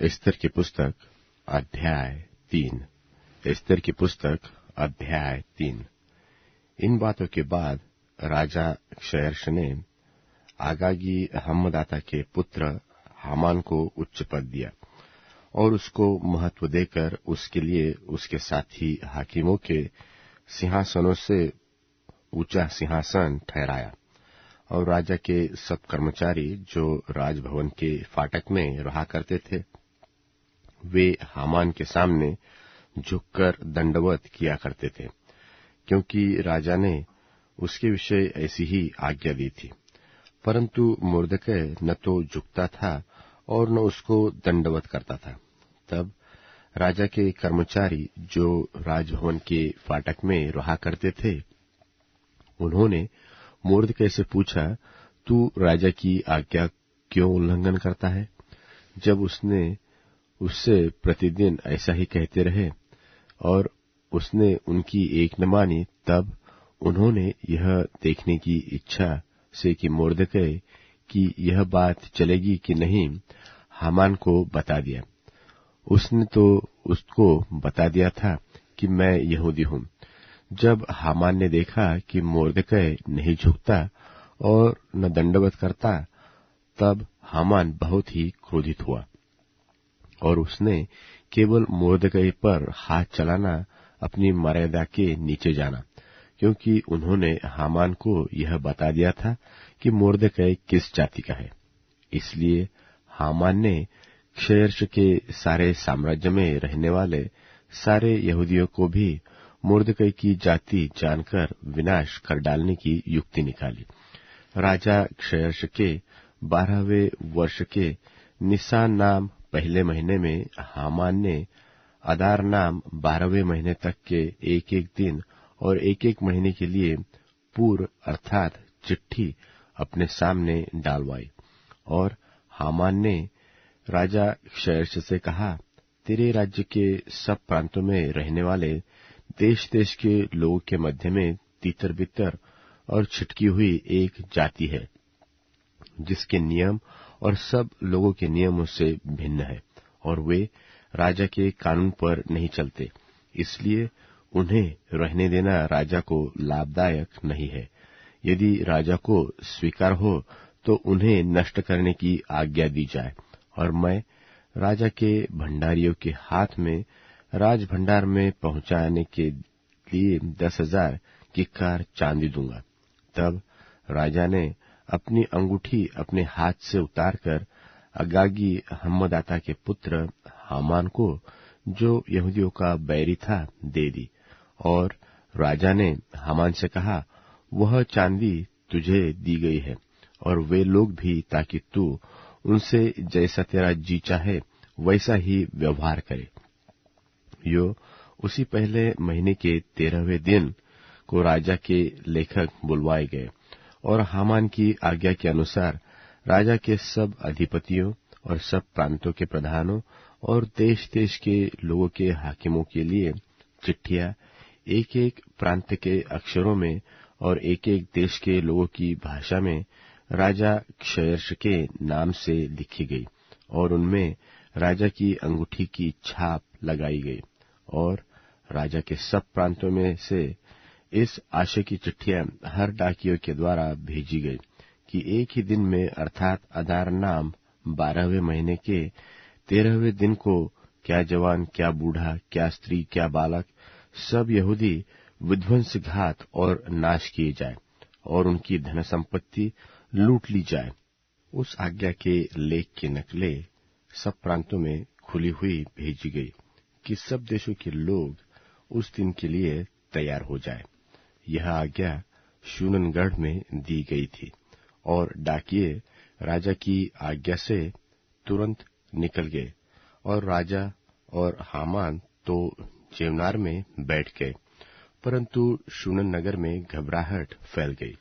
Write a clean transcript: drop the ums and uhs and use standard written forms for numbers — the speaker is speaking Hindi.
एस्तर की पुस्तक अध्याय 3। एस्तर की पुस्तक अध्याय 3। इन बातों के बाद राजा क्षयर्ष ने आगागी हम्मदाता के पुत्र हामान को उच्च पद दिया और उसको महत्व देकर उसके लिए उसके साथी हाकिमों के सिंहासनों से ऊंचा सिंहासन ठहराया। और राजा के सब कर्मचारी जो राजभवन के फाटक में रहा करते थे, वे हामान के सामने झुककर दंडवत किया करते थे, क्योंकि राजा ने उसके विषय ऐसी ही आज्ञा दी थी। परंतु मुर्दकै न तो झुकता था और न उसको दंडवत करता था। तब राजा के कर्मचारी जो राजभवन के फाटक में रहा करते थे, उन्होंने मुर्दकै से पूछा, तू राजा की आज्ञा क्यों उल्लंघन करता है? जब उसने उससे प्रतिदिन ऐसा ही कहते रहे और उसने उनकी एक न मानी, तब उन्होंने यह देखने की इच्छा से कि मुर्दकै की यह बात चलेगी कि नहीं, हामान को बता दिया। उसने तो उसको बता दिया था कि मैं यहूदी हूं। जब हामान ने देखा कि मुर्दकै नहीं झुकता और न दंडवत करता, तब हामान बहुत ही क्रोधित हुआ और उसने केवल मुर्दकै पर हाथ चलाना अपनी मर्यादा के नीचे जाना, क्योंकि उन्होंने हामान को यह बता दिया था कि मुर्दकै किस जाति का है। इसलिए हामान ने क्षयर्ष के सारे साम्राज्य में रहने वाले सारे यहूदियों को भी मुर्दकै की जाति जानकर विनाश कर डालने की युक्ति निकाली। राजा क्षयर्ष के 12वें वर्ष के निसान नाम पहले महीने में हामान ने अदार नाम 12वें महीने तक के एक-एक दिन और एक-एक महीने के लिए पूर्व अर्थात चिट्ठी अपने सामने डालवाई। और हामान ने राजा क्षयर्ष से कहा, तेरे राज्य के सब प्रांतों में रहने वाले देश देश के लोगों के मध्य में तीतर बितर और छिटकी हुई एक जाति है, जिसके नियम और सब लोगों के नियमों से भिन्न है, और वे राजा के कानून पर नहीं चलते। इसलिए उन्हें रहने देना राजा को लाभदायक नहीं है। यदि राजा को स्वीकार हो तो उन्हें नष्ट करने की आज्ञा दी जाए, और मैं राजा के भंडारियों के हाथ में राज भंडार में पहुंचाने के लिए 10,000 किक्कार चांदी दूंगा। तब राजा ने अपनी अंगूठी अपने हाथ से उतारकर अगागी हम्मदाता के पुत्र हामान को, जो यहूदियों का बैरी था, दे दी। और राजा ने हामान से कहा, वह चांदी तुझे दी गई है, और वे लोग भी, ताकि तू उनसे जैसा तेरा जी चाहे वैसा ही व्यवहार करे। यो उसी पहले महीने के 13वें दिन को राजा के लेखक बुलवाए गए, और हामान की आज्ञा के अनुसार राजा के सब अधिपतियों और सब प्रांतों के प्रधानों और देश देश के लोगों के हाकिमों के लिए चिट्ठियां एक एक प्रांत के अक्षरों में और एक एक देश के लोगों की भाषा में राजा क्षयर्ष के नाम से लिखी गई, और उनमें राजा की अंगूठी की छाप लगाई गई। और राजा के सब प्रांतों में से इस आशय की चिट्ठियां हर डाकियों के द्वारा भेजी गई कि एक ही दिन में, अर्थात अदार नाम 12वें महीने के 13वें दिन को क्या जवान, क्या बूढ़ा, क्या स्त्री, क्या बालक, सब यहूदी विध्वंस, घात और नाश किए जाए, और उनकी धन संपत्ति लूट ली जाए। उस आज्ञा के लेख की नकलें सब प्रांतों में खुली हुई भेजी गई कि सब देशों के लोग उस दिन के लिए तैयार हो जाए। यह आज्ञा शूननगढ़ में दी गई थी, और डाकिये राजा की आज्ञा से तुरंत निकल गए, और राजा और हामान तो जेवनार में बैठ गए, परंतु शूनन नगर में घबराहट फैल गई।